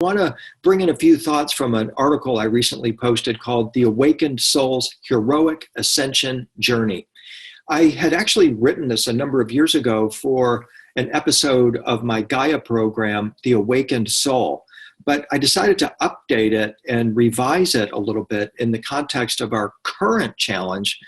want to bring in a few thoughts from an article I recently posted called The Awakened Soul's Heroic Ascension Journey. I had actually written this a number of years ago for an episode of my Gaia program, The Awakened Soul. But I decided to update it and revise it a little bit in the context of our current challenge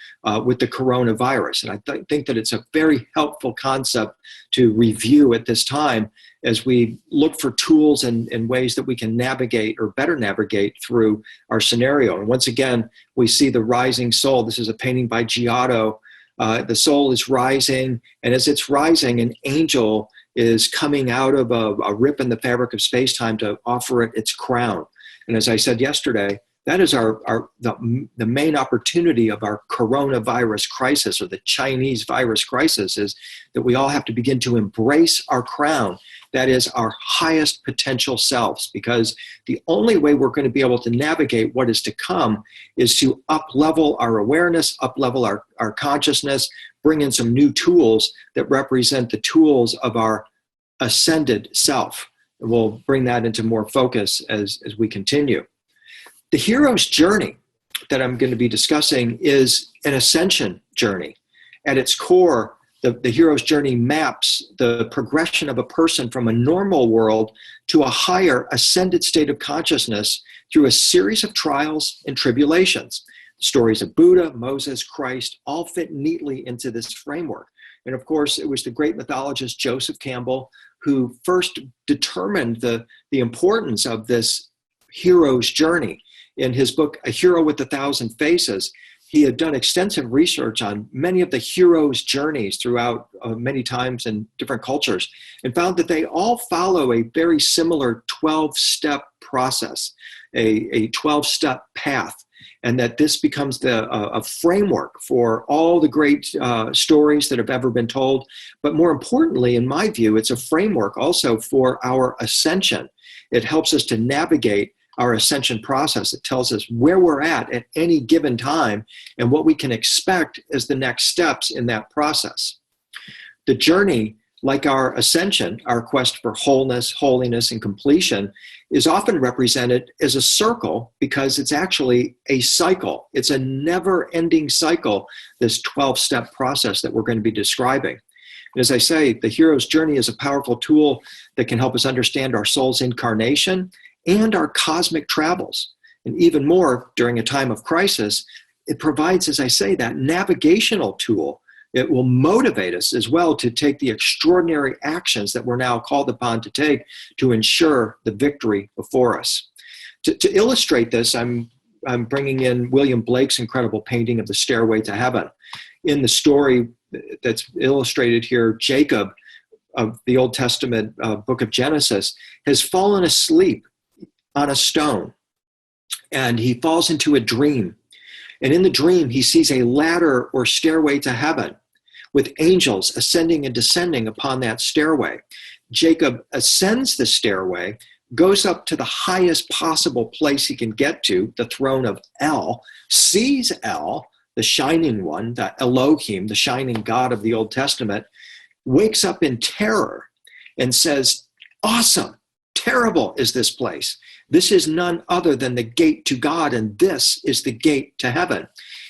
with the coronavirus. And I think that it's a very helpful concept to review at this time as we look for tools and ways that we can navigate or better navigate through our scenario. And once again, we see the rising soul. This is a painting by Giotto. The soul is rising, and as it's rising, an angel is coming out of a rip in the fabric of space-time to offer it its crown. And as I said yesterday, that is the main opportunity of our coronavirus crisis, or the Chinese virus crisis, is that we all have to begin to embrace our crown. That is our highest potential selves, because the only way we're going to be able to navigate what is to come is to up-level our awareness, up-level our consciousness, bring in some new tools that represent the tools of our ascended self. And we'll bring that into more focus as we continue. The hero's journey that I'm going to be discussing is an ascension journey. At its core, the hero's journey maps the progression of a person from a normal world to a higher ascended state of consciousness through a series of trials and tribulations. The stories of Buddha, Moses, Christ all fit neatly into this framework. And of course, it was the great mythologist Joseph Campbell who first determined the importance of this hero's journey. In his book, A Hero with a Thousand Faces, he had done extensive research on many of the heroes' journeys throughout many times in different cultures, and found that they all follow a very similar 12-step process, a 12-step path, and that this becomes a framework for all the great stories that have ever been told. But more importantly, in my view, it's a framework also for our ascension. It helps us to navigate our ascension process. It tells us where we're at any given time and what we can expect as the next steps in that process. The journey, like our ascension, our quest for wholeness, holiness, and completion, is often represented as a circle because it's actually a cycle. It's a never-ending cycle, this 12-step process that we're going to be describing. And as I say, the hero's journey is a powerful tool that can help us understand our soul's incarnation and our cosmic travels. And even more, during a time of crisis, it provides, as I say, that navigational tool. It will motivate us as well to take the extraordinary actions that we're now called upon to take to ensure the victory before us. To illustrate this, I'm bringing in William Blake's incredible painting of the Stairway to Heaven. In the story that's illustrated here, Jacob of the Old Testament book of Genesis has fallen asleep on a stone, and he falls into a dream. And in the dream, he sees a ladder or stairway to heaven with angels ascending and descending upon that stairway. Jacob ascends the stairway, goes up to the highest possible place he can get to, the throne of El, sees El, the shining one, the Elohim, the shining God of the Old Testament, wakes up in terror and says, "Awesome, terrible is this place. This is none other than the gate to God, and this is the gate to heaven."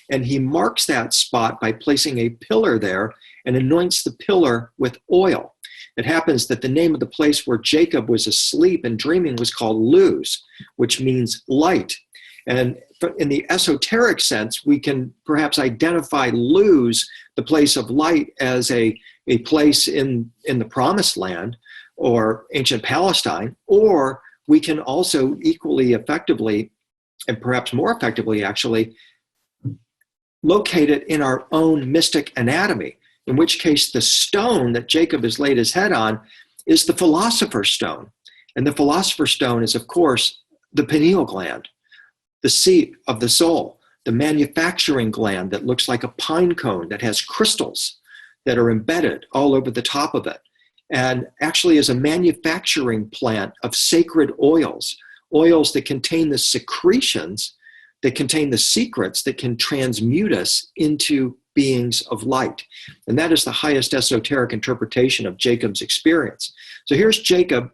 And he marks that spot by placing a pillar there and anoints the pillar with oil. It happens that the name of the place where Jacob was asleep and dreaming was called Luz, which means light. And in the esoteric sense, we can perhaps identify Luz, the place of light, as a place in the Promised Land or ancient Palestine, or we can also equally effectively, and perhaps more effectively actually, locate it in our own mystic anatomy, in which case the stone that Jacob has laid his head on is the philosopher's stone. And the philosopher's stone is, of course, the pineal gland, the seat of the soul, the manufacturing gland that looks like a pine cone that has crystals that are embedded all over the top of it, and actually is a manufacturing plant of sacred oils, oils that contain the secretions, that contain the secrets that can transmute us into beings of light. And that is the highest esoteric interpretation of Jacob's experience. So here's Jacob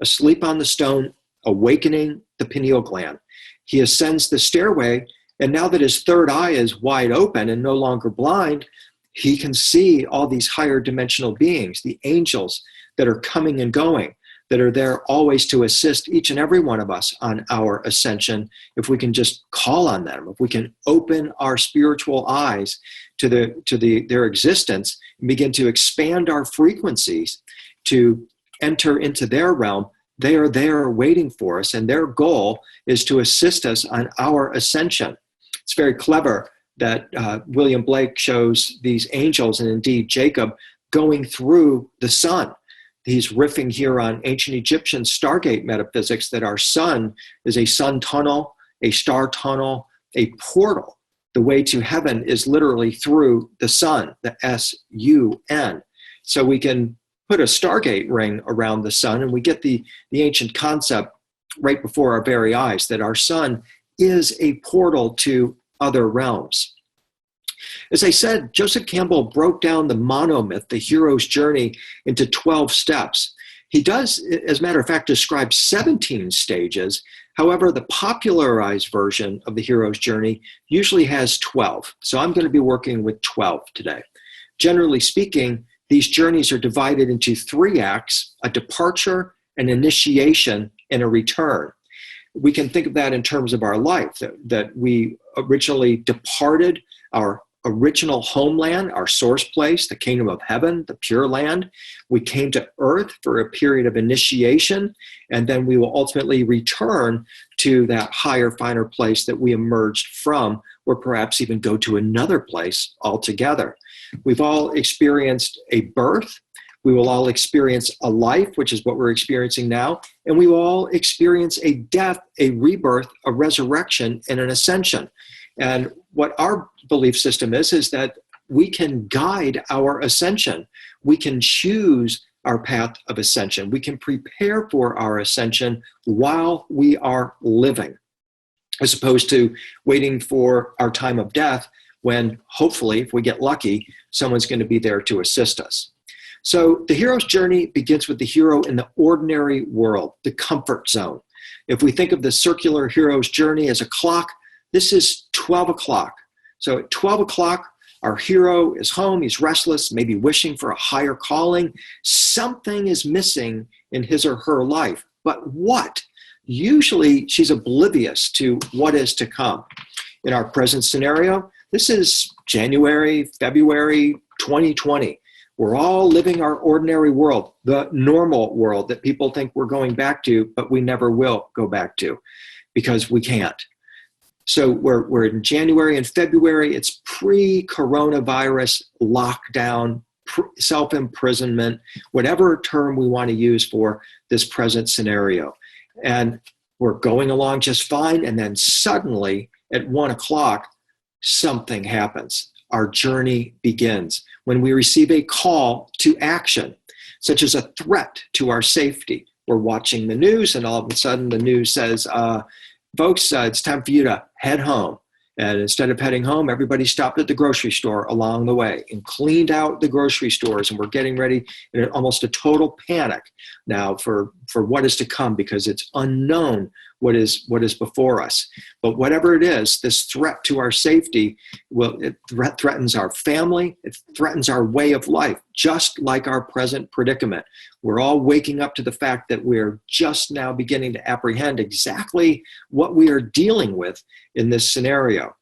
asleep on the stone awakening the pineal gland. He ascends the stairway, and now that his third eye is wide open and no longer blind, he can see all these higher dimensional beings, the angels that are coming and going, that are there always to assist each and every one of us on our ascension, if we can just call on them, if we can open our spiritual eyes to their existence and begin to expand our frequencies to enter into their realm. They are there waiting for us, and their goal is to assist us on our ascension. It's very clever that William Blake shows these angels, and indeed Jacob, going through the sun. He's riffing here on ancient Egyptian Stargate metaphysics, that our sun is a sun tunnel, a star tunnel, a portal. The way to heaven is literally through the sun, the S-U-N. So we can put a Stargate ring around the sun, and we get the ancient concept right before our very eyes, that our sun is a portal to other realms. As I said, Joseph Campbell broke down the monomyth, the hero's journey, into 12 steps. He does, as a matter of fact, describe 17 stages. However, the popularized version of the hero's journey usually has 12. So I'm going to be working with 12 today. Generally speaking, these journeys are divided into 3 acts: a departure, an initiation, and a return. We can think of that in terms of our life, that we originally departed our original homeland, our source place, the kingdom of heaven, the pure land. We came to earth for a period of initiation, and then we will ultimately return to that higher, finer place that we emerged from, or perhaps even go to another place altogether. We've all experienced a birth. We will all experience a life, which is what we're experiencing now, and we will all experience a death, a rebirth, a resurrection, and an ascension. And what our belief system is that we can guide our ascension. We can choose our path of ascension. We can prepare for our ascension while we are living, as opposed to waiting for our time of death, when hopefully, if we get lucky, someone's going to be there to assist us. So the hero's journey begins with the hero in the ordinary world, the comfort zone. If we think of the circular hero's journey as a clock, this is 12 o'clock. So at 12 o'clock, our hero is home, he's restless, maybe wishing for a higher calling. Something is missing in his or her life. But what? Usually she's oblivious to what is to come. In our present scenario, this is January, February 2020. We're all living our ordinary world, the normal world that people think we're going back to, but we never will go back to because we can't. So we're in January and February. It's pre-coronavirus lockdown, self-imprisonment, whatever term we want to use for this present scenario. And we're going along just fine. And then suddenly at 1 o'clock, something happens. Our journey begins when we receive a call to action, such as a threat to our safety. We're watching the news, and all of a sudden the news says, folks, it's time for you to head home. And instead of heading home, everybody stopped at the grocery store along the way and cleaned out the grocery stores. And we're getting ready in almost a total panic now for what is to come, because it's unknown what is before us. But whatever it is, this threat to our safety, it threatens our family. It threatens our way of life, just like our present predicament. We're all waking up to the fact that we're just now beginning to apprehend exactly what we are dealing with in this scenario.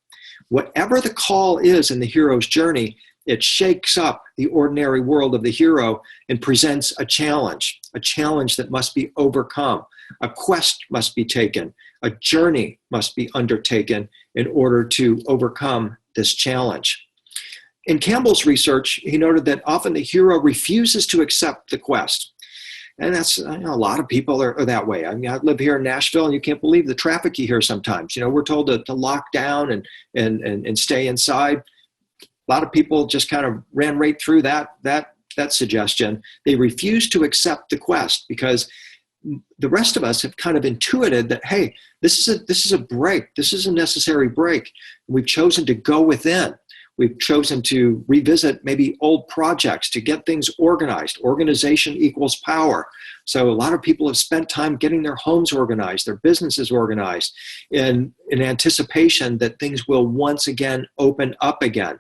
Whatever the call is in the hero's journey, it shakes up the ordinary world of the hero and presents a challenge that must be overcome. A quest must be taken. A journey must be undertaken in order to overcome this challenge. In Campbell's research, he noted that often the hero refuses to accept the quest. And that's, a lot of people are that way. I mean, I live here in Nashville, and you can't believe the traffic you hear sometimes. We're told to lock down and stay inside. A lot of people just kind of ran right through that suggestion. They refuse to accept the quest because the rest of us have kind of intuited that, hey, this is a break. This is a necessary break. We've chosen to go within. We've chosen to revisit maybe old projects to get things organized. Organization equals power. So a lot of people have spent time getting their homes organized, their businesses organized, in anticipation that things will once again open up again.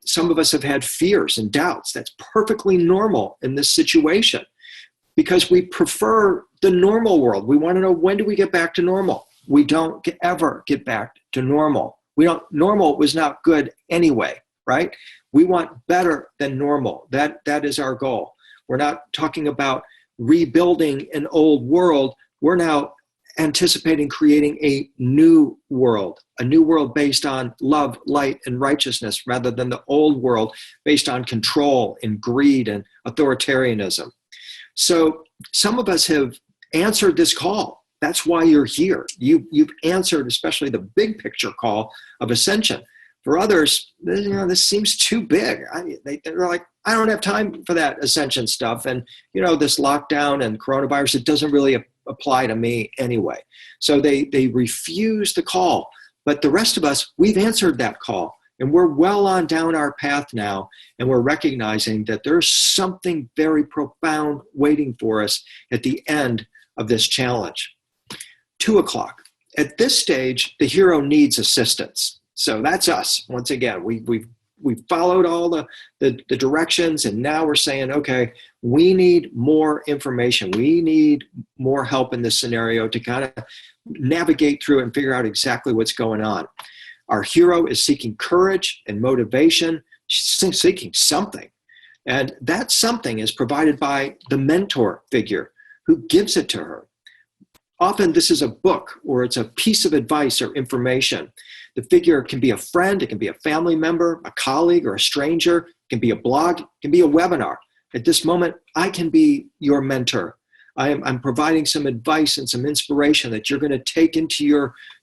Some of us have had fears and doubts. That's perfectly normal in this situation because we prefer the normal world. We want to know, when do we get back to normal? We don't ever get back to normal. Normal was not good anyway, right? We want better than normal. That is our goal. We're not talking about rebuilding an old world. We're now anticipating creating a new world based on love, light, and righteousness, rather than the old world based on control and greed and authoritarianism. So some of us have answered this call. That's why you're here. You've answered, especially the big picture call of ascension. For others, this seems too big. They're like, I don't have time for that ascension stuff. And, this lockdown and coronavirus, it doesn't really apply to me anyway. So they refuse the call. But the rest of us, we've answered that call. And we're well on down our path now. And we're recognizing that there's something very profound waiting for us at the end of this challenge. 2:00. At this stage, the hero needs assistance. So that's us. Once again, we've followed all the directions, and now we're saying, okay, we need more information. We need more help in this scenario to kind of navigate through it and figure out exactly what's going on. Our hero is seeking courage and motivation. She's seeking something. And that something is provided by the mentor figure who gives it to her. Often this is a book, or it's a piece of advice or information. The figure can be a friend, it can be a family member, a colleague, or a stranger. It can be a blog, it can be a webinar. At this moment, I can be your mentor. I'm providing some advice and some inspiration that you're going to take into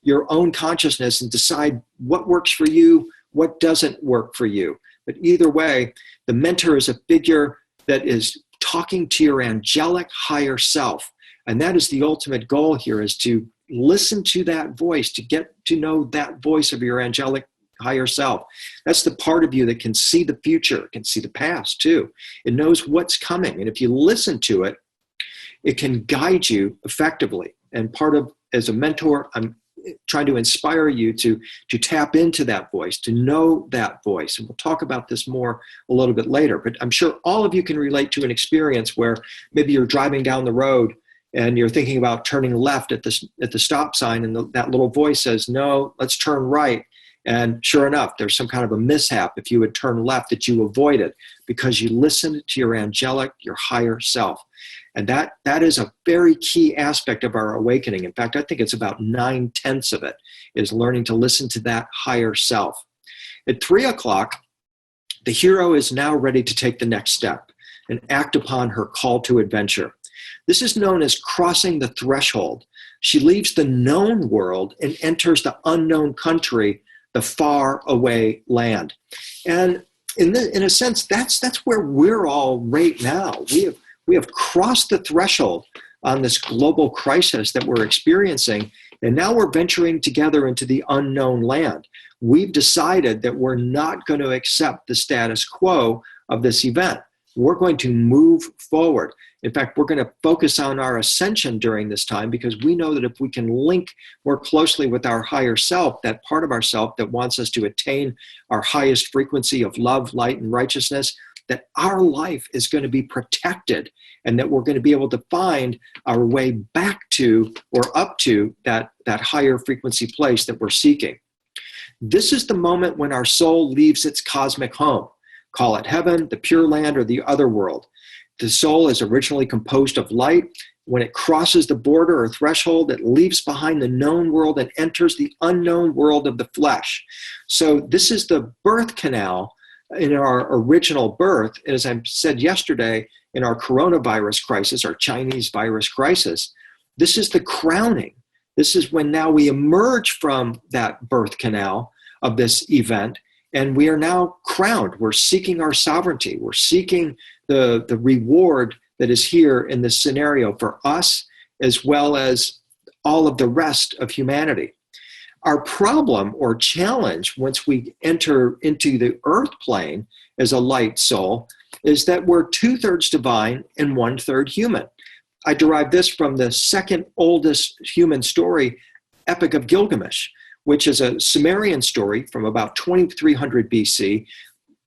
your own consciousness and decide what works for you, what doesn't work for you. But either way, the mentor is a figure that is talking to your angelic higher self. And that is the ultimate goal here, is to listen to that voice, to get to know that voice of your angelic higher self. That's the part of you that can see the future, can see the past too. It knows what's coming. And if you listen to it, it can guide you effectively. And as a mentor, I'm trying to inspire you to tap into that voice, to know that voice. And we'll talk about this more a little bit later. But I'm sure all of you can relate to an experience where maybe you're driving down the road and you're thinking about turning left at the stop sign, and that little voice says, no, let's turn right. And sure enough, there's some kind of a mishap if you would turn left that you avoided because you listened to your angelic, your higher self. And that is a very key aspect of our awakening. In fact, I think it's about 9/10 of it is learning to listen to that higher self. At 3:00, the hero is now ready to take the next step and act upon her call to adventure. This is known as crossing the threshold. She leaves the known world and enters the unknown country, the far away land. And in a sense, that's where we're all right now. We have crossed the threshold on this global crisis that we're experiencing, and now we're venturing together into the unknown land. We've decided that we're not going to accept the status quo of this event. We're going to move forward. In fact, we're going to focus on our ascension during this time because we know that if we can link more closely with our higher self, that part of ourself that wants us to attain our highest frequency of love, light, and righteousness, that our life is going to be protected and that we're going to be able to find our way back to or up to that higher frequency place that we're seeking. This is the moment when our soul leaves its cosmic home. Call it heaven, the pure land, or the other world. The soul is originally composed of light. When it crosses the border or threshold, it leaves behind the known world and enters the unknown world of the flesh. So this is the birth canal in our original birth. As I said yesterday, in our coronavirus crisis, our Chinese virus crisis, this is the crowning. This is when now we emerge from that birth canal of this event, and we are now crowned. We're seeking our sovereignty. We're seeking the reward that is here in this scenario for us, as well as all of the rest of humanity. Our problem or challenge once we enter into the earth plane as a light soul is that we're 2/3 divine and 1/3 human. I derive this from the second oldest human story, Epic of Gilgamesh, which is a Sumerian story from about 2300 BC,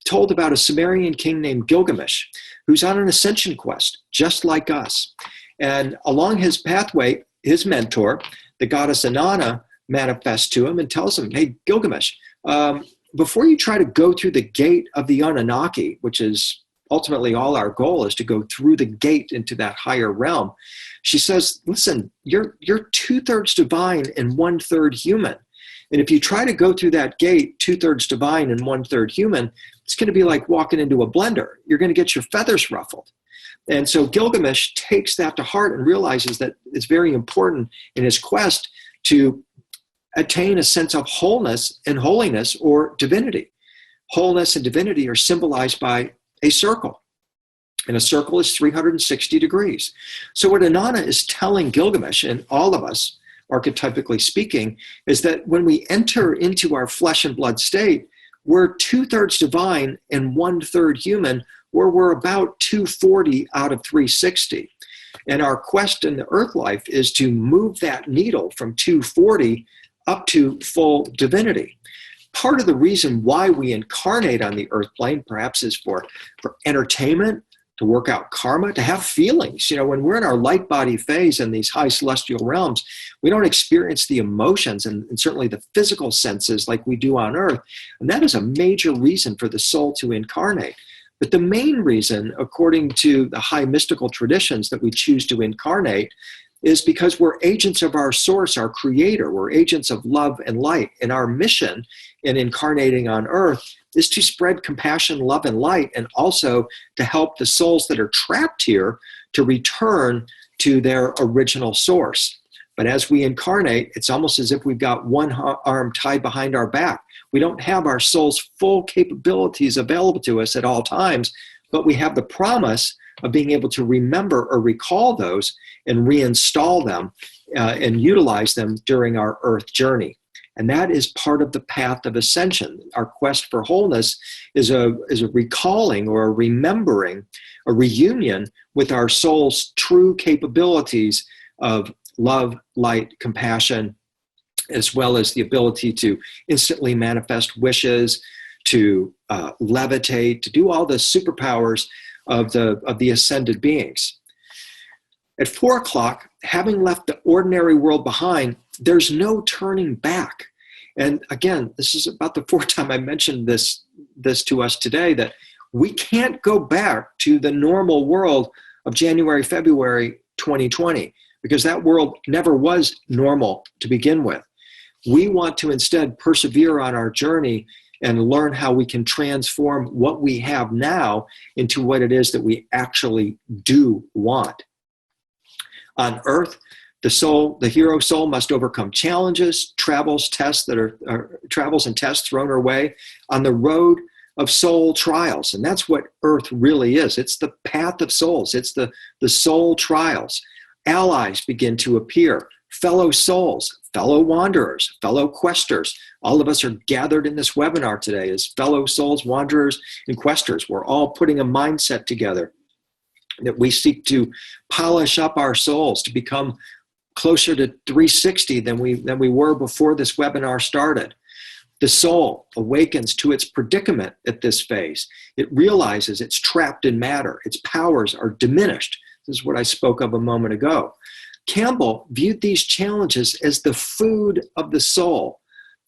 told about a Sumerian king named Gilgamesh, who's on an ascension quest, just like us. And along his pathway, his mentor, the goddess Inanna, manifests to him and tells him, hey, Gilgamesh, before you try to go through the gate of the Anunnaki, which is ultimately all our goal is to go through the gate into that higher realm, she says, listen, you're 2/3 divine and 1/3 human. And if you try to go through that gate, 2/3 divine and 1/3 human, it's going to be like walking into a blender. You're going to get your feathers ruffled. And so Gilgamesh takes that to heart and realizes that it's very important in his quest to attain a sense of wholeness and holiness or divinity. Wholeness and divinity are symbolized by a circle. And a circle is 360 degrees. So what Inanna is telling Gilgamesh and all of us, archetypically speaking, is that when we enter into our flesh and blood state, we're 2/3 divine and 1/3 human, where we're about 240 out of 360. And our quest in the earth life is to move that needle from 240 up to full divinity. Part of the reason why we incarnate on the earth plane perhaps is for entertainment, to work out karma, to have feelings. You know, when we're in our light body phase in these high celestial realms, we don't experience the emotions and certainly the physical senses like we do on earth. And that is a major reason for the soul to incarnate. But the main reason, according to the high mystical traditions, that we choose to incarnate is because we're agents of our source, our creator. We're agents of love and light. And our mission in incarnating on earth is to spread compassion, love, and light, and also to help the souls that are trapped here to return to their original source. But as we incarnate, it's almost as if we've got one arm tied behind our back. We don't have our soul's full capabilities available to us at all times, but we have the promise of being able to remember or recall those and reinstall them and utilize them during our earth journey. And that is part of the path of ascension. Our quest for wholeness is a recalling or a remembering, a reunion with our soul's true capabilities of love, light, compassion, as well as the ability to instantly manifest wishes, to levitate, to do all the superpowers of the ascended beings. At 4 o'clock, having left the ordinary world behind, there's no turning back. And again, this is about the 4th time I mentioned this to us today, that we can't go back to the normal world of January, February 2020, because that world never was normal to begin with. We want to instead persevere on our journey and learn how we can transform what we have now into what it is that we actually do want. On Earth, the hero soul must overcome challenges, travels and tests thrown her way on the road of soul trials. And that's what Earth really is. It's the path of souls. It's the soul trials. Allies begin to appear, fellow souls, fellow wanderers, fellow questers. All of us are gathered in this webinar today as fellow souls, wanderers, and questers. We're all putting a mindset together that we seek to polish up our souls to become closer to 360 than we were before this webinar started. The soul awakens to its predicament at this phase. It realizes it's trapped in matter. Its powers are diminished. This is what I spoke of a moment ago. Campbell viewed these challenges as the food of the soul.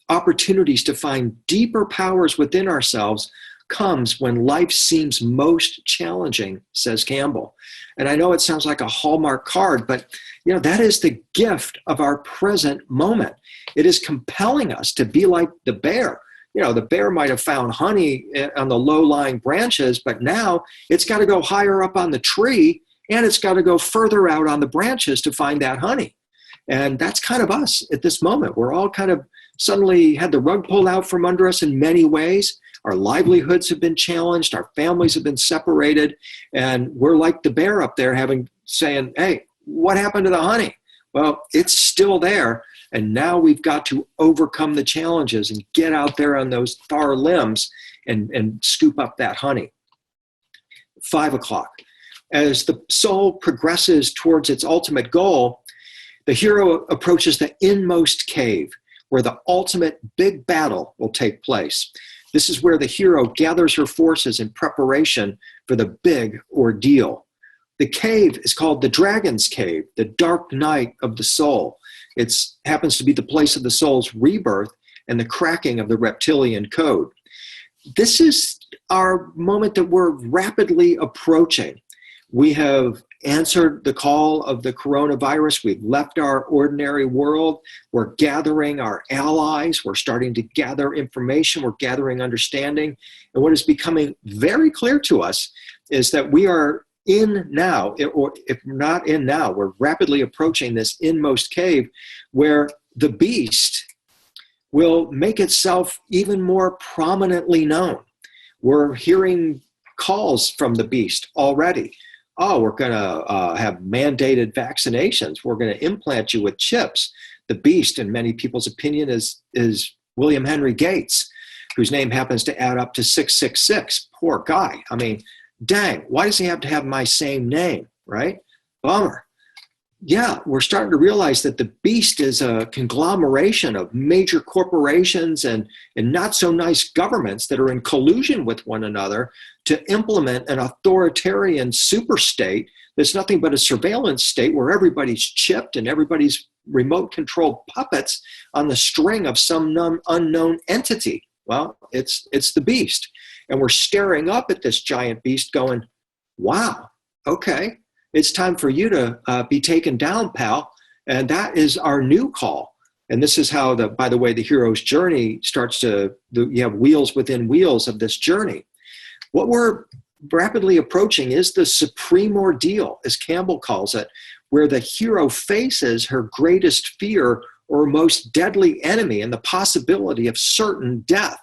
Opportunities to find deeper powers within ourselves comes when life seems most challenging, says Campbell. And I know it sounds like a Hallmark card, but that is the gift of our present moment. It is compelling us to be like the bear. The bear might have found honey on the low-lying branches, but now it's got to go higher up on the tree, and it's got to go further out on the branches to find that honey. And that's kind of us at this moment. We're all kind of suddenly had the rug pulled out from under us in many ways. Our livelihoods have been challenged. Our families have been separated. And we're like the bear up there saying, hey, what happened to the honey? Well, it's still there, And now we've got to overcome the challenges and get out there on those far limbs and scoop up that honey. 5 o'clock. As the soul progresses towards its ultimate goal, the hero approaches the inmost cave, where the ultimate big battle will take place. This is where the hero gathers her forces in preparation for the big ordeal. The cave is called the Dragon's Cave, the dark night of the soul. It happens to be the place of the soul's rebirth and the cracking of the reptilian code. This is our moment that we're rapidly approaching. We have answered the call of the coronavirus. We've left our ordinary world. We're gathering our allies. We're starting to gather information. We're gathering understanding. And what is becoming very clear to us is that we are in now, or if not in now, we're rapidly approaching this inmost cave where the beast will make itself even more prominently known. We're hearing calls from the beast already. Oh, we're going to have mandated vaccinations. We're going to implant you with chips. The beast, in many people's opinion, is William Henry Gates, whose name happens to add up to 666. Poor guy. I mean, dang, why does he have to have my same name, right? Bummer. Yeah, we're starting to realize that the beast is a conglomeration of major corporations and not so nice governments that are in collusion with one another to implement an authoritarian super state that's nothing but a surveillance state where everybody's chipped and everybody's remote controlled puppets on the string of some unknown entity. Well, it's the beast. And we're staring up at this giant beast going, wow, okay. It's time for you to be taken down, pal. And that is our new call. And this is how, by the way, the hero's journey starts to, you have wheels within wheels of this journey. What we're rapidly approaching is the supreme ordeal, as Campbell calls it, where the hero faces her greatest fear or most deadly enemy and the possibility of certain death.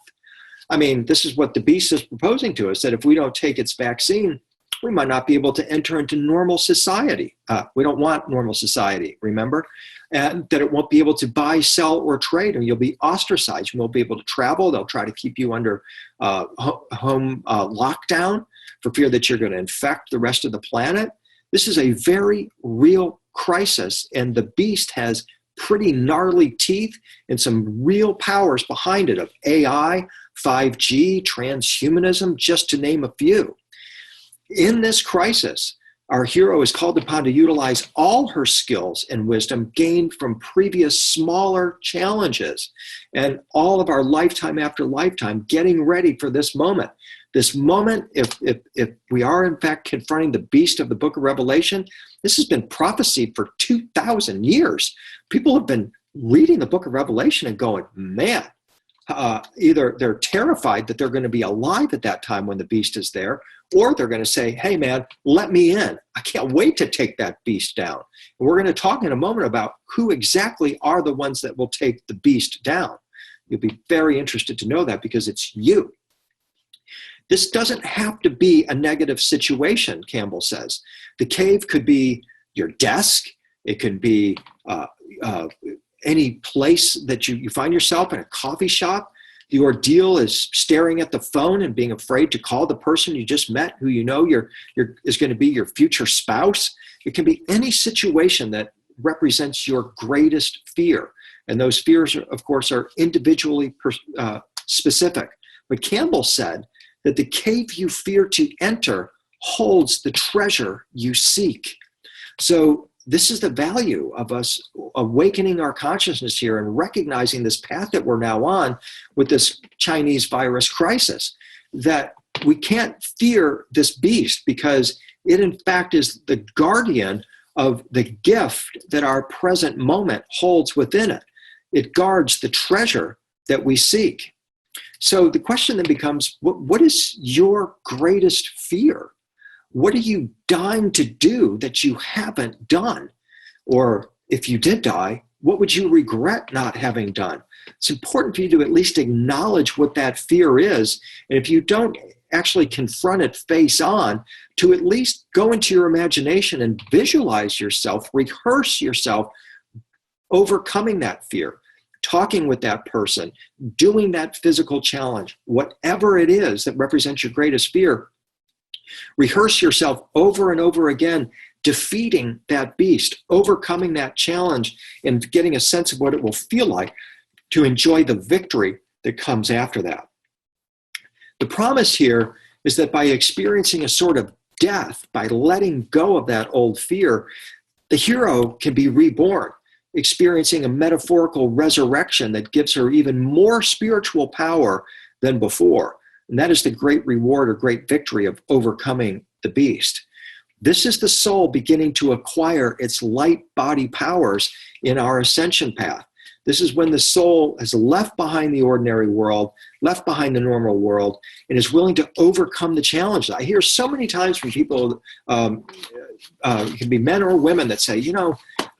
I mean, this is what the beast is proposing to us, that if we don't take its vaccine, we might not be able to enter into normal society. We don't want normal society, remember? And that it won't be able to buy, sell, or trade, and you'll be ostracized. You won't be able to travel. They'll try to keep you under home lockdown for fear that you're going to infect the rest of the planet. This is a very real crisis, and the beast has pretty gnarly teeth and some real powers behind it of AI, 5G, transhumanism, just to name a few. In this crisis, our hero is called upon to utilize all her skills and wisdom gained from previous smaller challenges and all of our lifetime after lifetime getting ready for this moment. This moment, if we are in fact confronting the beast of the book of Revelation, this has been prophesied for 2,000 years. People have been reading the book of Revelation and going, man, either they're terrified that they're going to be alive at that time when the beast is there, or they're going to say, hey, man, let me in. I can't wait to take that beast down. And we're going to talk in a moment about who exactly are the ones that will take the beast down. You'll be very interested to know that because it's you. This doesn't have to be a negative situation, Campbell says. The cave could be your desk. It could be any place that you find yourself, in a coffee shop. The ordeal is staring at the phone and being afraid to call the person you just met, who you know is going to be your future spouse. It can be any situation that represents your greatest fear. And those fears, of course, are individually specific. But Campbell said that the cave you fear to enter holds the treasure you seek. So this is the value of us awakening our consciousness here and recognizing this path that we're now on with this Chinese virus crisis, that we can't fear this beast because it in fact is the guardian of the gift that our present moment holds within it. It guards the treasure that we seek. So the question then becomes, what is your greatest fear? What are you dying to do that you haven't done? Or if you did die, what would you regret not having done? It's important for you to at least acknowledge what that fear is. And if you don't actually confront it face on, to at least go into your imagination and visualize yourself, rehearse yourself overcoming that fear, talking with that person, doing that physical challenge, whatever it is that represents your greatest fear. Rehearse yourself over and over again, defeating that beast, overcoming that challenge, and getting a sense of what it will feel like to enjoy the victory that comes after that. The promise here is that by experiencing a sort of death, by letting go of that old fear, the hero can be reborn, experiencing a metaphorical resurrection that gives her even more spiritual power than before. And that is the great reward or great victory of overcoming the beast. This is the soul beginning to acquire its light body powers in our ascension path. This is when the soul has left behind the ordinary world, left behind the normal world, and is willing to overcome the challenges. I hear so many times from people, it can be men or women, that say,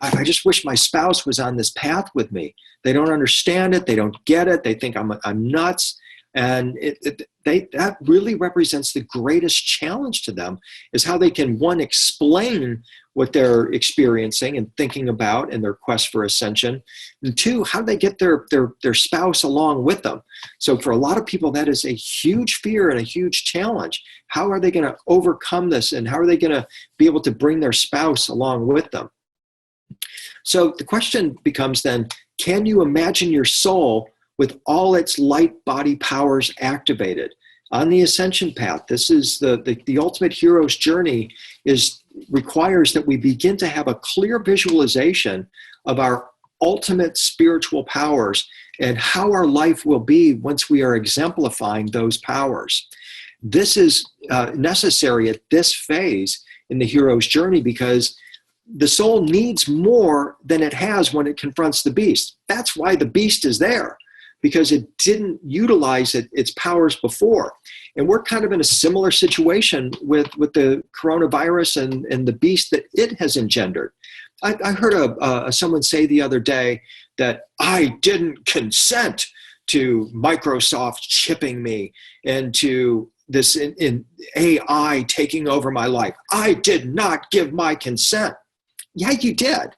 I just wish my spouse was on this path with me. They don't understand it. They don't get it. They think I'm nuts. And that really represents the greatest challenge to them, is how they can, one, explain what they're experiencing and thinking about in their quest for ascension, and two, how do they get their spouse along with them. So for a lot of people, that is a huge fear and a huge challenge. How are they going to overcome this, and how are they going to be able to bring their spouse along with them? So the question becomes then, can you imagine your soul with all its light body powers activated? On the ascension path, this is the ultimate hero's journey, requires that we begin to have a clear visualization of our ultimate spiritual powers and how our life will be once we are exemplifying those powers. This is necessary at this phase in the hero's journey, because the soul needs more than it has when it confronts the beast. That's why the beast is there, because it didn't utilize its powers before. And we're kind of in a similar situation with the coronavirus and the beast that it has engendered. I heard someone say the other day that I didn't consent to Microsoft chipping me and to this in AI taking over my life. I did not give my consent. Yeah, you did.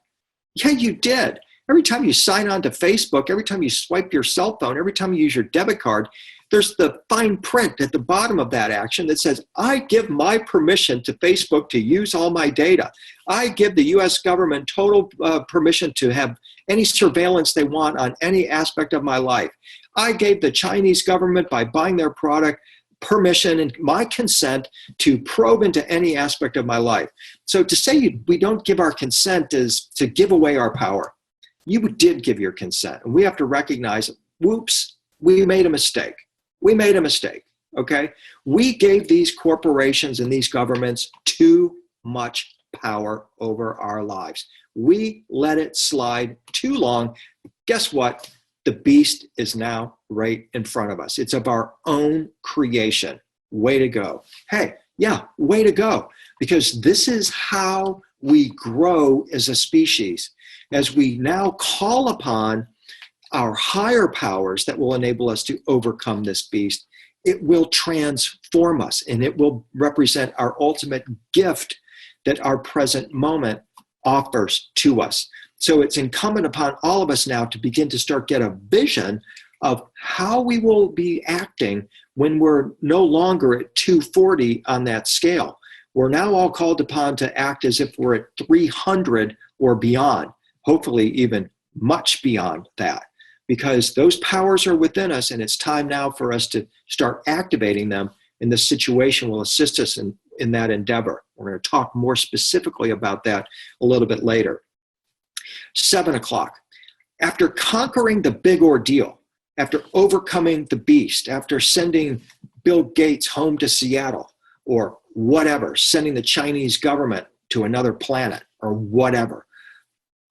Yeah, you did. Every time you sign on to Facebook, every time you swipe your cell phone, every time you use your debit card, there's the fine print at the bottom of that action that says, I give my permission to Facebook to use all my data. I give the US government total permission to have any surveillance they want on any aspect of my life. I gave the Chinese government, by buying their product, permission and my consent to probe into any aspect of my life. So to say we don't give our consent is to give away our power. You did give your consent. And we have to recognize, whoops, we made a mistake. We made a mistake, okay? We gave these corporations and these governments too much power over our lives. We let it slide too long. Guess what? The beast is now right in front of us. It's of our own creation. Way to go. Hey, yeah, way to go. Because this is how we grow as a species. As we now call upon our higher powers that will enable us to overcome this beast, it will transform us, and it will represent our ultimate gift that our present moment offers to us. So it's incumbent upon all of us now to begin to start get a vision of how we will be acting when we're no longer at 240 on that scale. We're now all called upon to act as if we're at 300 or beyond, hopefully even much beyond that, because those powers are within us, and it's time now for us to start activating them, and this situation will assist us in that endeavor. We're going to talk more specifically about that a little bit later. 7 o'clock. After conquering the big ordeal, after overcoming the beast, after sending Bill Gates home to Seattle, or whatever, sending the Chinese government to another planet, or whatever,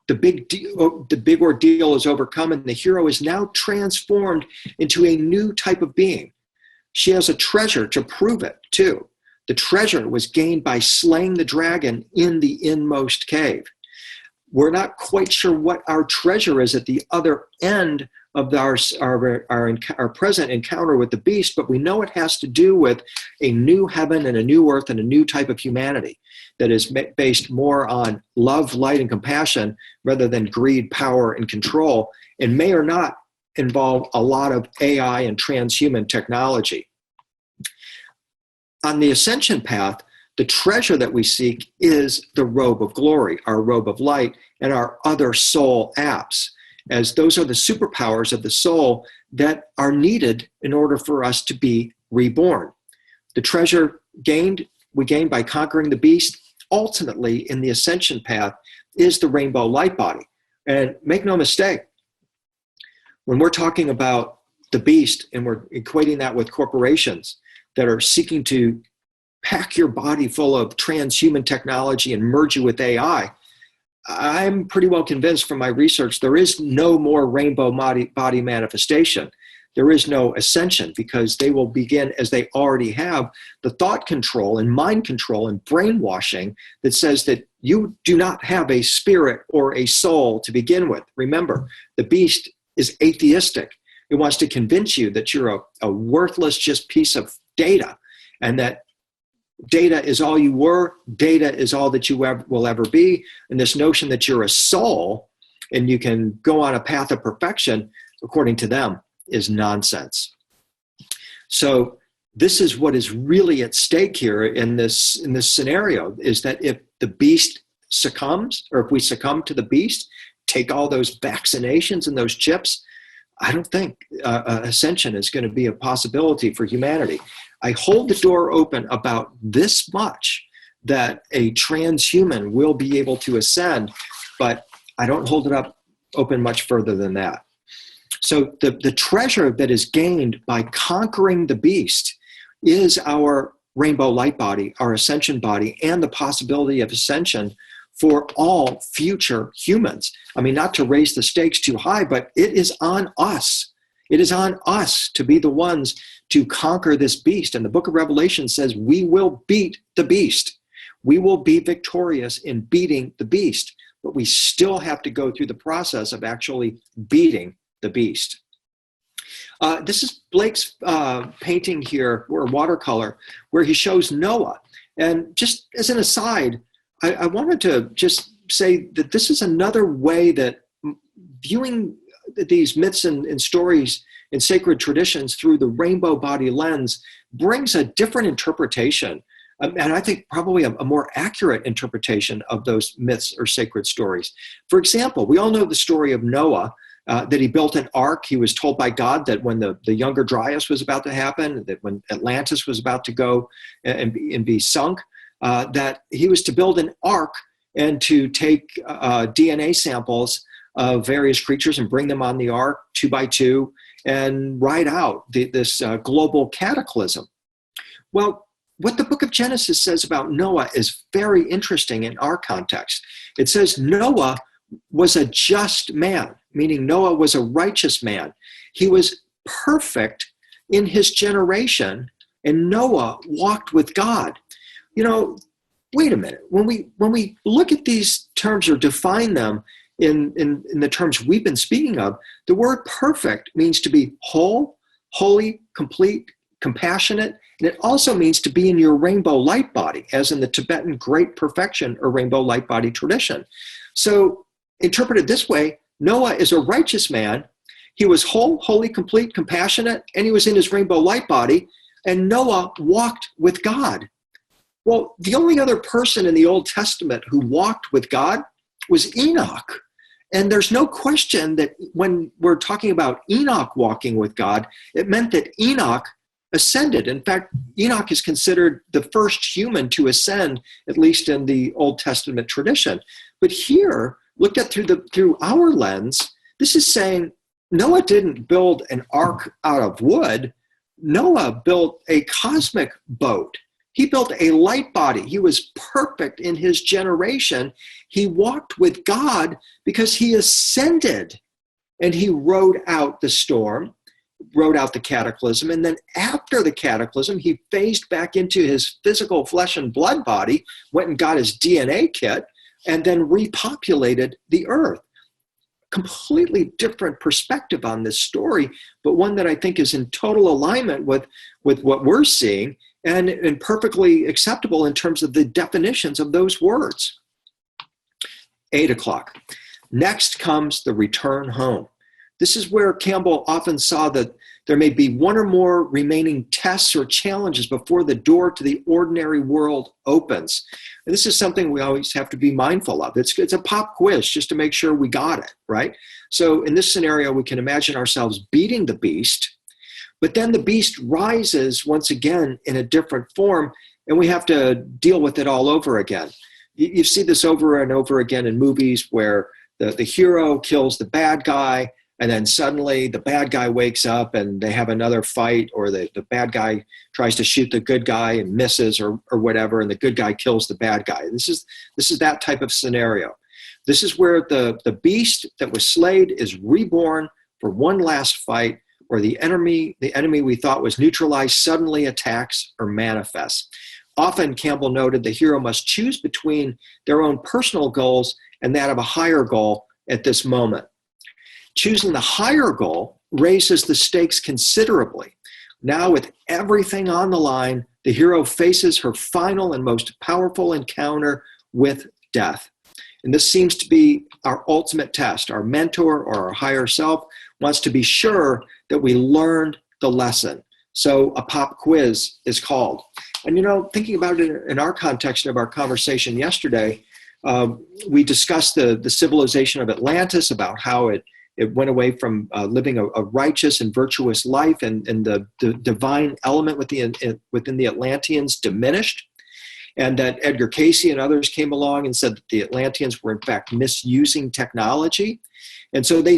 the big ordeal is overcome, and the hero is now transformed into a new type of being. She has a treasure to prove it, too. The treasure was gained by slaying the dragon in the inmost cave. We're not quite sure what our treasure is at the other end of our present encounter with the beast, but we know it has to do with a new heaven and a new earth and a new type of humanity that is based more on love, light, and compassion rather than greed, power, and control, and may or not involve a lot of AI and transhuman technology. On the ascension path, the treasure that we seek is the robe of glory, our robe of light, and our other soul apps, as those are the superpowers of the soul that are needed in order for us to be reborn. The treasure we gain by conquering the beast, ultimately in the ascension path, is the rainbow light body. And make no mistake, when we're talking about the beast and we're equating that with corporations that are seeking to pack your body full of transhuman technology and merge you with AI, I'm pretty well convinced from my research there is no more rainbow body manifestation. There is no ascension, because they will begin, as they already have, the thought control and mind control and brainwashing that says that you do not have a spirit or a soul to begin with. Remember, the beast is atheistic. It wants to convince you that you're a worthless just piece of data, and that data is all you were, data is all that you will ever be, and this notion that you're a soul and you can go on a path of perfection, according to them, is nonsense. So this is what is really at stake here in this scenario, is that if the beast succumbs, or if we succumb to the beast, take all those vaccinations and those chips, I don't think ascension is going to be a possibility for humanity. I hold the door open about this much, that a transhuman will be able to ascend, but I don't hold it open much further than that. So the treasure that is gained by conquering the beast is our rainbow light body, our ascension body, and the possibility of ascension for all future humans. I mean, not to raise the stakes too high, but it is on us. It is on us to be the ones to conquer this beast. And the book of Revelation says we will beat the beast. We will be victorious in beating the beast, but we still have to go through the process of actually beating the beast. This is Blake's painting here, or watercolor, where he shows Noah. And just as an aside, I wanted to just say that this is another way that viewing these myths and stories and sacred traditions through the rainbow body lens brings a different interpretation, and I think probably a more accurate interpretation of those myths or sacred stories. For example, we all know the story of Noah, that he built an ark. He was told by God that when the Younger Dryas was about to happen, that when Atlantis was about to go and be sunk, that he was to build an ark and to take DNA samples of various creatures and bring them on the ark 2 by 2 and ride out this global cataclysm. Well, what the book of Genesis says about Noah is very interesting in our context. It says Noah was a just man, meaning Noah was a righteous man. He was perfect in his generation, and Noah walked with God. You know, wait a minute. When we look at these terms or define them in the terms we've been speaking of, the word perfect means to be whole, holy, complete, compassionate, and it also means to be in your rainbow light body, as in the Tibetan Great Perfection or rainbow light body tradition. So interpreted this way, Noah is a righteous man. He was whole, holy, complete, compassionate, and he was in his rainbow light body, and Noah walked with God. Well, the only other person in the Old Testament who walked with God was Enoch. And there's no question that when we're talking about Enoch walking with God, it meant that Enoch ascended. In fact, Enoch is considered the first human to ascend, at least in the Old Testament tradition. But here, looked at through our lens, this is saying Noah didn't build an ark out of wood. Noah built a cosmic boat. He built a light body. He was perfect in his generation. He walked with God because he ascended, and he rode out the storm, rode out the cataclysm. And then after the cataclysm, he phased back into his physical flesh and blood body, went and got his DNA kit, and then repopulated the earth. Completely different perspective on this story, but one that I think is in total alignment with what we're seeing and perfectly acceptable in terms of the definitions of those words. 8 o'clock. Next comes the return home. This is where Campbell often saw that there may be one or more remaining tests or challenges before the door to the ordinary world opens. And this is something we always have to be mindful of. It's a pop quiz just to make sure we got it, right? So in this scenario, we can imagine ourselves beating the beast, but then the beast rises once again in a different form, and we have to deal with it all over again. You see this over and over again in movies where the hero kills the bad guy, and then suddenly the bad guy wakes up and they have another fight, or the bad guy tries to shoot the good guy and misses or whatever, and the good guy kills the bad guy. This is that type of scenario. This is where the beast that was slayed is reborn for one last fight, where the enemy we thought was neutralized suddenly attacks or manifests. Often, Campbell noted, the hero must choose between their own personal goals and that of a higher goal at this moment. Choosing the higher goal raises the stakes considerably. Now, with everything on the line, the hero faces her final and most powerful encounter with death. And this seems to be our ultimate test. Our mentor or our higher self wants to be sure that we learned the lesson. So a pop quiz is called. And, thinking about it in our context of our conversation yesterday, we discussed the civilization of Atlantis, about how it went away from living a righteous and virtuous life, and the divine element within the Atlanteans diminished. And that Edgar Cayce and others came along and said that the Atlanteans were in fact misusing technology. And so the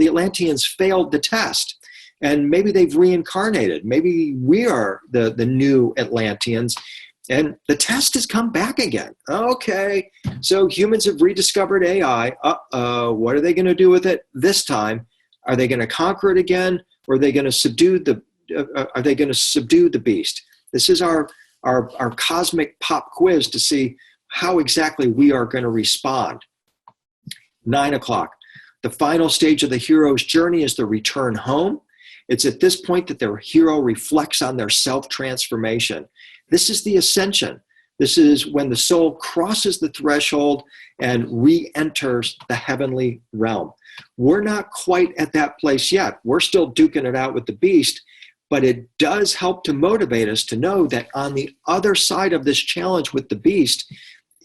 Atlanteans failed the test. And maybe they've reincarnated. Maybe we are the new Atlanteans. And the test has come back again. Okay, so humans have rediscovered AI. What are they going to do with it this time? Are they going to conquer it again, or are they going to subdue the beast? This is our cosmic pop quiz to see how exactly we are going to respond. 9 o'clock. The final stage of the hero's journey is the return home. It's at this point that the hero reflects on their self-transformation. This is the ascension. This is when the soul crosses the threshold and re-enters the heavenly realm. We're not quite at that place yet. We're still duking it out with the beast, but it does help to motivate us to know that on the other side of this challenge with the beast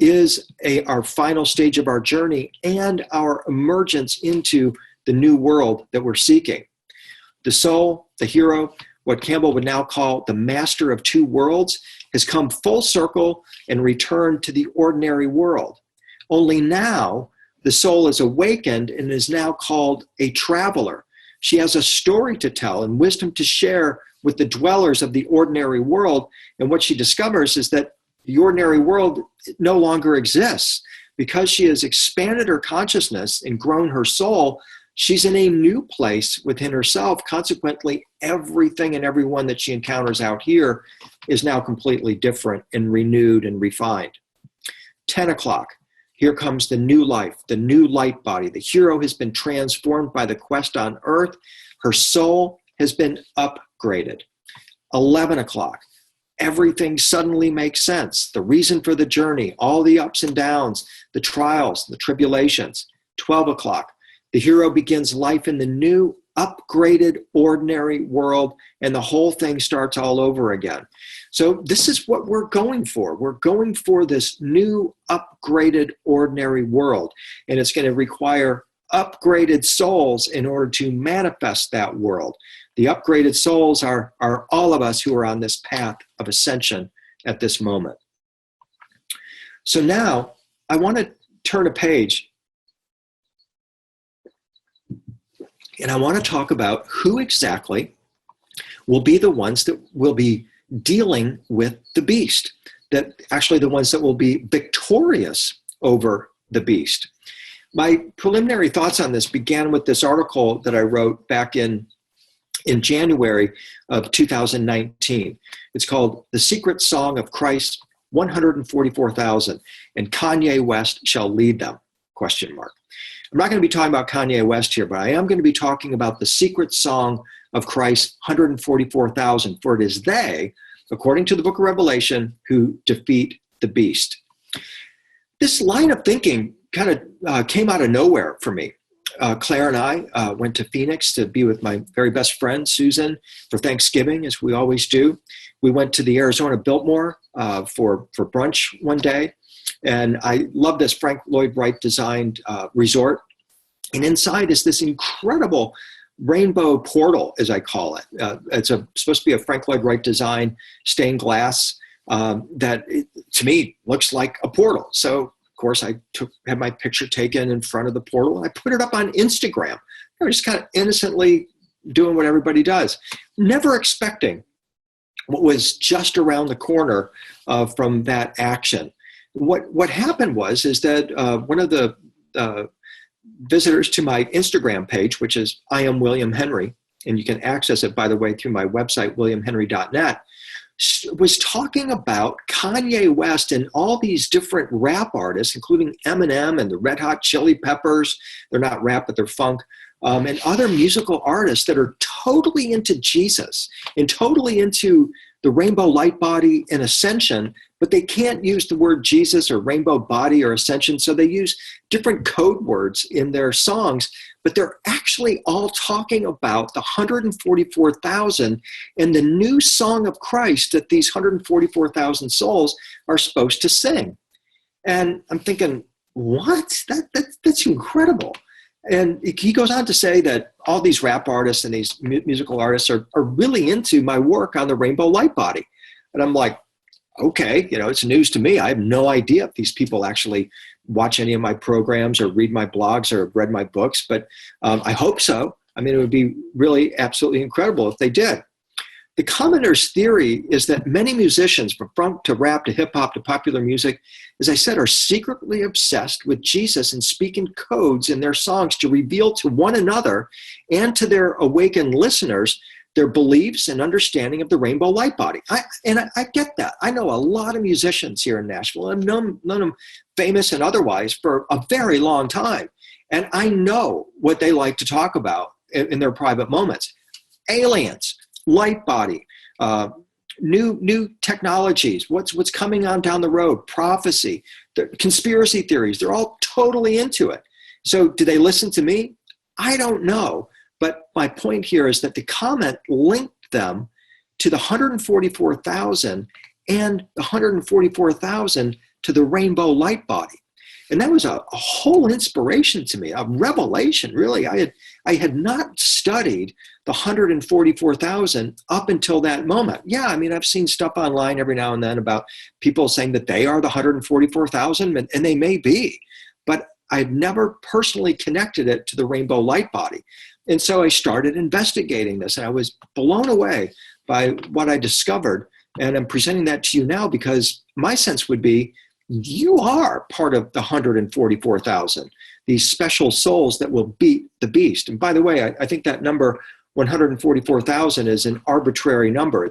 is our final stage of our journey and our emergence into the new world that we're seeking. The soul, the hero, what Campbell would now call the master of two worlds, has come full circle and returned to the ordinary world. Only now the soul is awakened and is now called a traveler. She has a story to tell and wisdom to share with the dwellers of the ordinary world. And what she discovers is that the ordinary world no longer exists. Because she has expanded her consciousness and grown her soul, she's in a new place within herself. Consequently, everything and everyone that she encounters out here is now completely different and renewed and refined. 10 o'clock. Here comes the new life, the new light body. The hero has been transformed by the quest on earth. Her soul has been upgraded. 11 o'clock. Everything suddenly makes sense. The reason for the journey, all the ups and downs, the trials, the tribulations. 12 o'clock. The hero begins life in the new, upgraded, ordinary world, and the whole thing starts all over again. So this is what we're going for. We're going for this new, upgraded, ordinary world, and it's going to require upgraded souls in order to manifest that world. The upgraded souls are all of us who are on this path of ascension at this moment. So now I want to turn a page, and I want to talk about who exactly will be the ones that will be dealing with the beast, that actually the ones that will be victorious over the beast. My preliminary thoughts on this began with this article that I wrote back in January of 2019. It's called The Secret Song of Christ 144,000, and Kanye West shall lead them, ? I'm not going to be talking about Kanye West here, but I am going to be talking about the secret song of Christ's 144,000, for it is they, according to the book of Revelation, who defeat the beast. This line of thinking kind of came out of nowhere for me. Claire and I went to Phoenix to be with my very best friend, Susan, for Thanksgiving, as we always do. We went to the Arizona Biltmore for brunch one day. And I love this Frank Lloyd Wright designed resort. And inside is this incredible rainbow portal, as I call it. It's supposed to be a Frank Lloyd Wright design stained glass that, to me, looks like a portal. So, of course, I had my picture taken in front of the portal, and I put it up on Instagram. I was just kind of innocently doing what everybody does, never expecting what was just around the corner from that action. What happened is that one of the visitors to my Instagram page, which is I am William Henry, and you can access it, by the way, through my website, williamhenry.net, was talking about Kanye West and all these different rap artists, including Eminem and the Red Hot Chili Peppers. They're not rap, but they're funk. And other musical artists that are totally into Jesus and totally into the rainbow light body and ascension, but they can't use the word Jesus or rainbow body or ascension, so they use different code words in their songs, but they're actually all talking about the 144,000 and the new song of Christ that these 144,000 souls are supposed to sing. And I'm thinking, what? That's incredible. And he goes on to say that all these rap artists and these musical artists are really into my work on the rainbow light body. And I'm like, okay, it's news to me. I have no idea if these people actually watch any of my programs or read my blogs or have read my books, but I hope so. I mean, it would be really absolutely incredible if they did. The commenter's theory is that many musicians, from funk to rap to hip hop to popular music, as I said, are secretly obsessed with Jesus and speaking codes in their songs to reveal to one another and to their awakened listeners their beliefs and understanding of the rainbow light body. I get that. I know a lot of musicians here in Nashville. I've known them famous and otherwise for a very long time. And I know what they like to talk about in their private moments. Aliens, light body, new technologies, what's coming on down the road, prophecy, the conspiracy theories, they're all totally into it. So do they listen to me? I don't know. But my point here is that the comment linked them to the 144,000 and the 144,000 to the rainbow light body. And that was a whole inspiration to me, a revelation, really. I had not studied the 144,000 up until that moment. Yeah, I mean, I've seen stuff online every now and then about people saying that they are the 144,000, and they may be. But I've never personally connected it to the rainbow light body. And so I started investigating this, and I was blown away by what I discovered. And I'm presenting that to you now because my sense would be you are part of the 144,000, these special souls that will beat the beast. And by the way, I think that number 144,000 is an arbitrary number.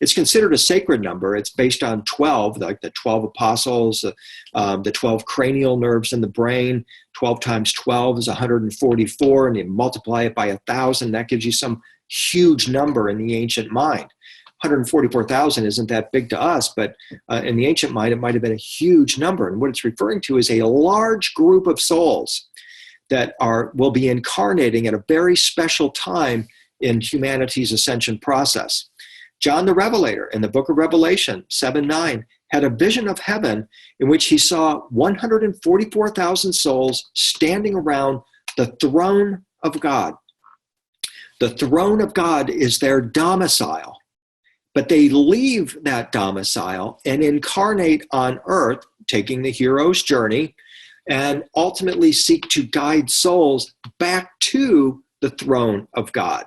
It's considered a sacred number. It's based on 12, like the 12 apostles, the 12 cranial nerves in the brain. 12 times 12 is 144, and you multiply it by 1,000. That gives you some huge number in the ancient mind. 144,000 isn't that big to us, but in the ancient mind, it might have been a huge number. And what it's referring to is a large group of souls that will be incarnating at a very special time in humanity's ascension process. John the Revelator in the book of Revelation 7:9 had a vision of heaven in which he saw 144,000 souls standing around the throne of God. The throne of God is their domicile, but they leave that domicile and incarnate on earth, taking the hero's journey, and ultimately seek to guide souls back to the throne of God.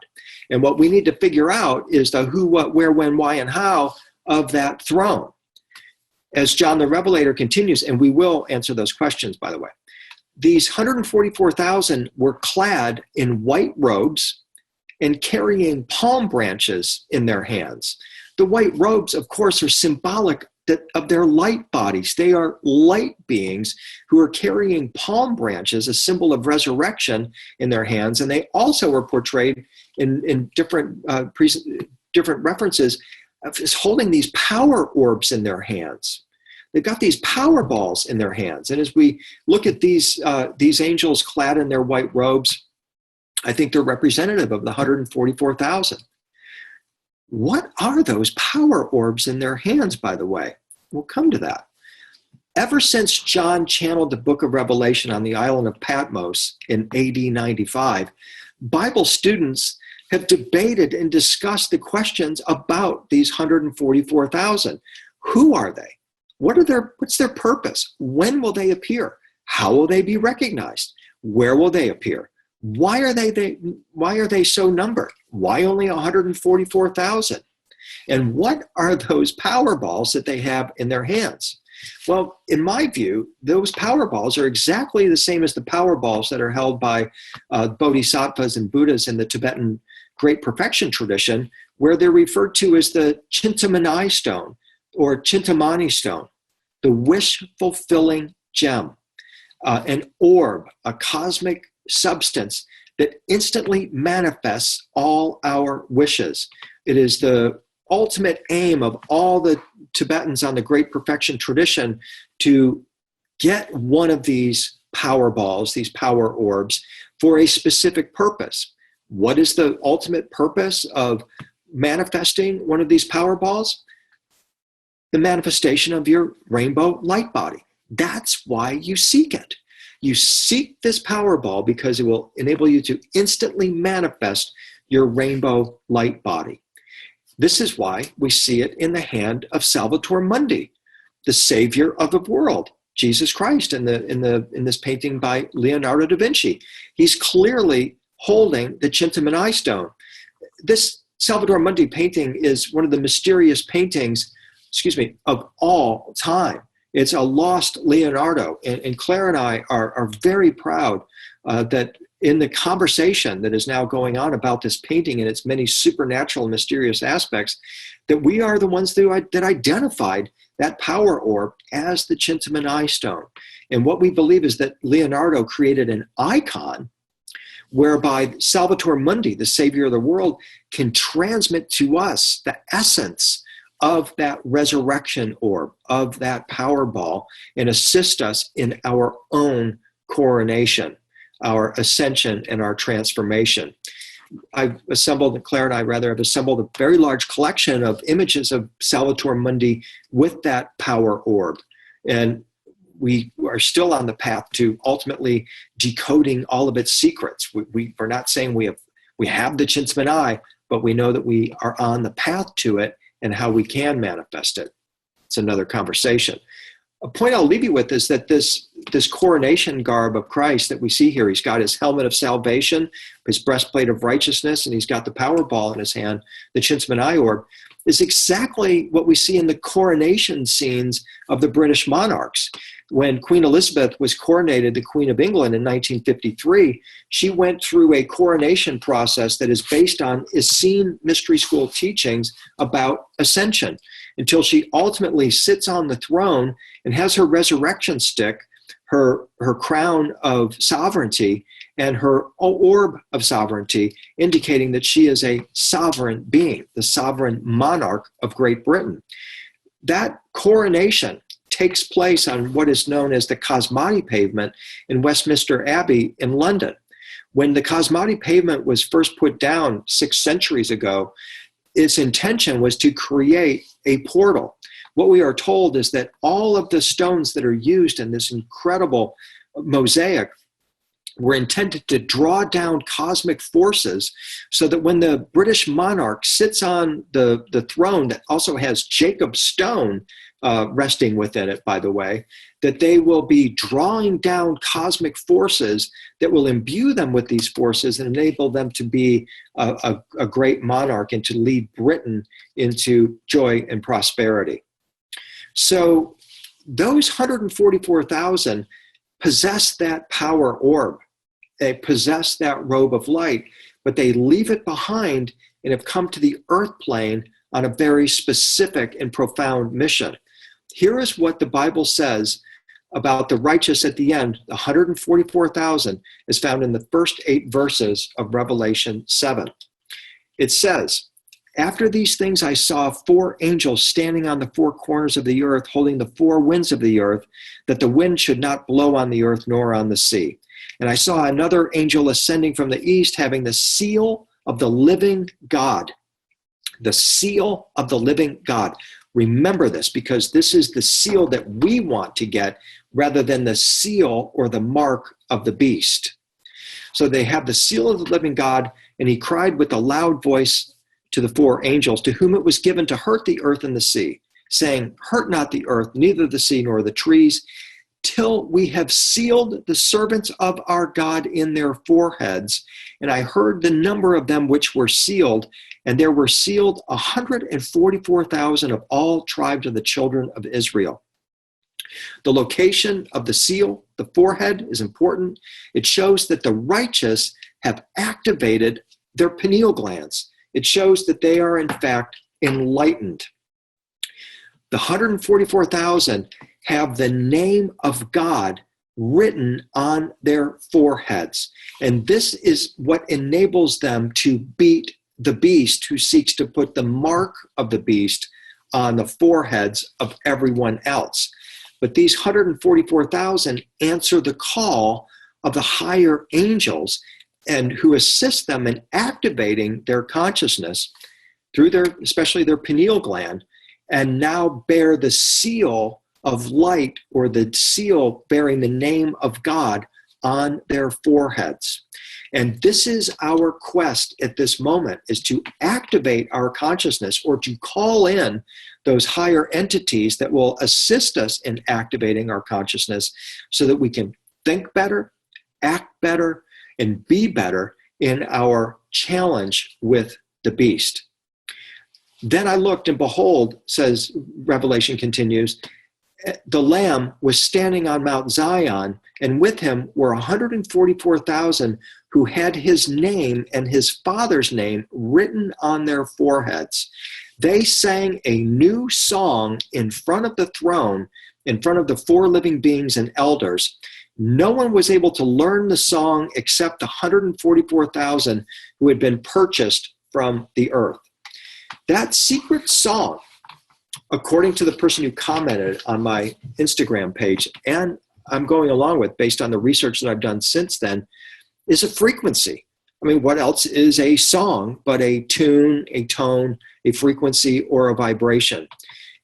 And what we need to figure out is the who, what, where, when, why, and how of that throne. As John the Revelator continues, and we will answer those questions, by the way, these 144,000 were clad in white robes and carrying palm branches in their hands. The white robes, of course, are symbolic of their light bodies. They are light beings who are carrying palm branches, a symbol of resurrection, in their hands. And they also are portrayed in different references as holding these power orbs in their hands. They've got these power balls in their hands. And as we look at these angels clad in their white robes, I think they're representative of the 144,000. What are those power orbs in their hands, by the way? We'll come to that. Ever since John channeled the book of Revelation on the island of Patmos in AD 95, Bible students have debated and discussed the questions about these 144,000. Who are they? What's their purpose? When will they appear? How will they be recognized? Where will they appear? Why are they so numbered? Why only 144,000? And what are those power balls that they have in their hands? Well, in my view, those power balls are exactly the same as the power balls that are held by bodhisattvas and Buddhas in the Tibetan Great Perfection tradition, where they're referred to as the Chintamani stone or Chintamani stone, the wish-fulfilling gem, an orb, a cosmic substance that instantly manifests all our wishes. It is the ultimate aim of all the Tibetans on the Great Perfection tradition to get one of these power balls, these power orbs, for a specific purpose. What is the ultimate purpose of manifesting one of these power balls? The manifestation of your rainbow light body. That's why you seek it. You seek this power ball because it will enable you to instantly manifest your rainbow light body. This is why we see it in the hand of Salvator Mundi, the savior of the world, Jesus Christ, in this painting by Leonardo da Vinci. He's clearly holding the Chintamani stone. This Salvator Mundi painting is one of the mysterious paintings, of all time. It's a lost Leonardo, and Claire and I are very proud that in the conversation that is now going on about this painting and its many supernatural and mysterious aspects, that we are the ones that identified that power orb as the Chintamani stone. And what we believe is that Leonardo created an icon whereby Salvator Mundi, the savior of the world, can transmit to us the essence of that resurrection orb, of that power ball, and assist us in our own coronation, our ascension, and our transformation. Claire and I have assembled a very large collection of images of Salvator Mundi with that power orb. And we are still on the path to ultimately decoding all of its secrets. We're not saying we have the Chintamani, but we know that we are on the path to it and how we can manifest it. It's another conversation. A point I'll leave you with is that this coronation garb of Christ that we see here, he's got his helmet of salvation, his breastplate of righteousness, and he's got the power ball in his hand, the Chintamani orb, is exactly what we see in the coronation scenes of the British monarchs. When Queen Elizabeth was coronated the Queen of England in 1953, she went through a coronation process that is based on Essene Mystery School teachings about ascension, until she ultimately sits on the throne and has her resurrection stick, her crown of sovereignty, and her orb of sovereignty, indicating that she is a sovereign being, the sovereign monarch of Great Britain. That coronation takes place on what is known as the Cosmati pavement in Westminster Abbey in London. When the Cosmati pavement was first put down 6 centuries ago, its intention was to create a portal. What we are told is that all of the stones that are used in this incredible mosaic were intended to draw down cosmic forces so that when the British monarch sits on the throne that also has Jacob's stone resting within it, by the way, that they will be drawing down cosmic forces that will imbue them with these forces and enable them to be a great monarch and to lead Britain into joy and prosperity. So those 144,000 possess that power orb. They possess that robe of light, but they leave it behind and have come to the earth plane on a very specific and profound mission. Here is what the Bible says about the righteous at the end. 144,000 is found in the first 8 verses of Revelation 7. It says, "After these things I saw 4 angels standing on the 4 corners of the earth, holding the 4 winds of the earth, that the wind should not blow on the earth nor on the sea. And I saw another angel ascending from the east, having the seal of the living God." The seal of the living God. Remember this, because this is the seal that we want to get rather than the seal or the mark of the beast. So they have the seal of the living God, and he cried with a loud voice to the 4 angels, to whom it was given to hurt the earth and the sea, saying, "Hurt not the earth, neither the sea nor the trees, till we have sealed the servants of our God in their foreheads." And I heard the number of them which were sealed, and there were sealed 144,000 of all tribes of the children of Israel. The location of the seal, the forehead, is important. It shows that the righteous have activated their pineal glands. It shows that they are, in fact, enlightened. The 144,000 have the name of God written on their foreheads. And this is what enables them to beat the beast who seeks to put the mark of the beast on the foreheads of everyone else. But these 144,000 answer the call of the higher angels, and who assist them in activating their consciousness through especially their pineal gland, and now bear the seal of light, or the seal bearing the name of God, on their foreheads. And this is our quest at this moment, is to activate our consciousness, or to call in those higher entities that will assist us in activating our consciousness, so that we can think better, act better, and be better in our challenge with the beast. Then I looked, and behold, says Revelation continues, the Lamb was standing on Mount Zion, and with him were 144,000 who had his name and his Father's name written on their foreheads. They sang a new song in front of the throne, in front of the 4 living beings and elders. No one was able to learn the song except 144,000 who had been purchased from the earth. That secret song, according to the person who commented on my Instagram page, and I'm going along with based on the research that I've done since then, is a frequency. I mean, what else is a song but a tune, a tone, a frequency, or a vibration?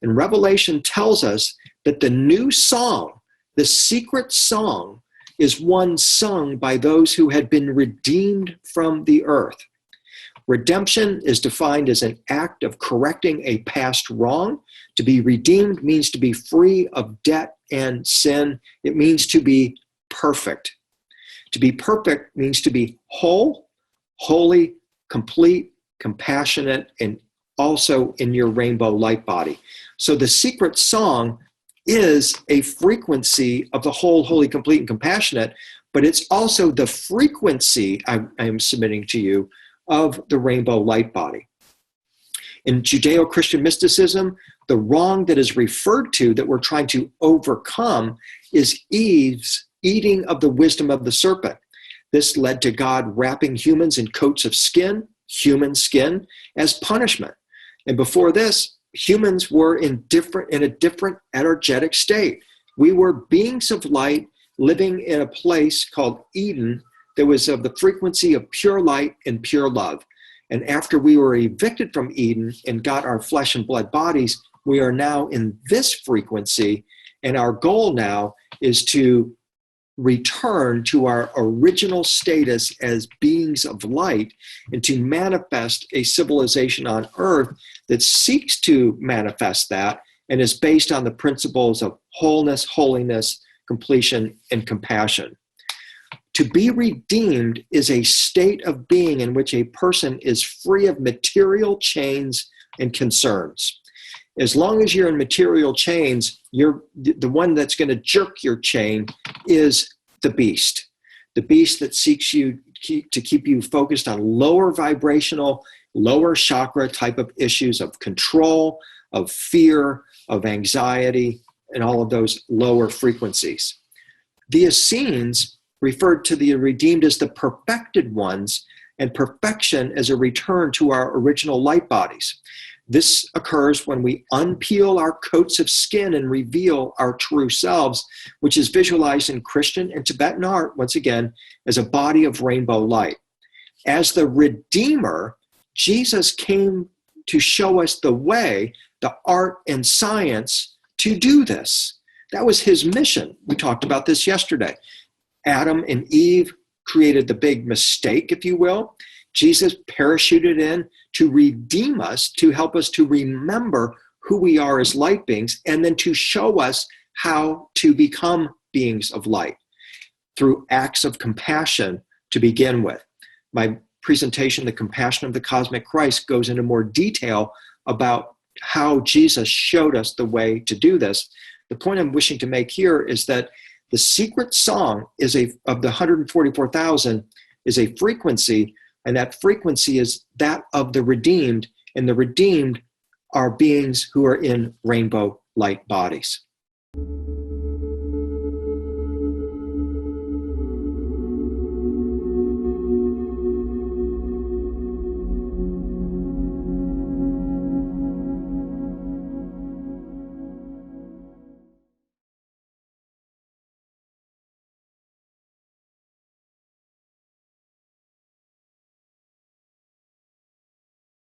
And Revelation tells us that the new song, the secret song, is one sung by those who had been redeemed from the earth. Redemption is defined as an act of correcting a past wrong. To be redeemed means to be free of debt and sin. It means to be perfect. To be perfect means to be whole, holy, complete, compassionate, and also in your rainbow light body. So the secret song is a frequency of the whole, holy, complete, and compassionate, but it's also the frequency I am submitting to you of the rainbow light body. In Judeo-Christian mysticism, the wrong that is referred to that we're trying to overcome is Eve's eating of the wisdom of the serpent. This led to God wrapping humans in coats of skin, human skin, as punishment. And before this, humans were in a different energetic state. We were beings of light living in a place called Eden that was of the frequency of pure light and pure love. And after we were evicted from Eden and got our flesh and blood bodies, we are now in this frequency. And our goal now is to return to our original status as beings of light, and to manifest a civilization on earth that seeks to manifest that and is based on the principles of wholeness, holiness, completion, and compassion. To be redeemed is a state of being in which a person is free of material chains and concerns. As long as you're in material chains, the one that's going to jerk your chain is the beast that seeks to keep you focused on lower vibrational, lower chakra type of issues of control, of fear, of anxiety, and all of those lower frequencies. The Essenes referred to the redeemed as the perfected ones, and perfection as a return to our original light bodies. This occurs when we unpeel our coats of skin and reveal our true selves, which is visualized in Christian and Tibetan art, once again, as a body of rainbow light. As the Redeemer, Jesus came to show us the way, the art and science to do this. That was his mission. We talked about this yesterday. Adam and Eve created the big mistake, if you will. Jesus parachuted in to redeem us, to help us to remember who we are as light beings, and then to show us how to become beings of light through acts of compassion to begin with. My presentation, The Compassion of the Cosmic Christ, goes into more detail about how Jesus showed us the way to do this. The point I'm wishing to make here is that the secret song of the 144,000 is a frequency, and that frequency is that of the redeemed, and the redeemed are beings who are in rainbow light bodies.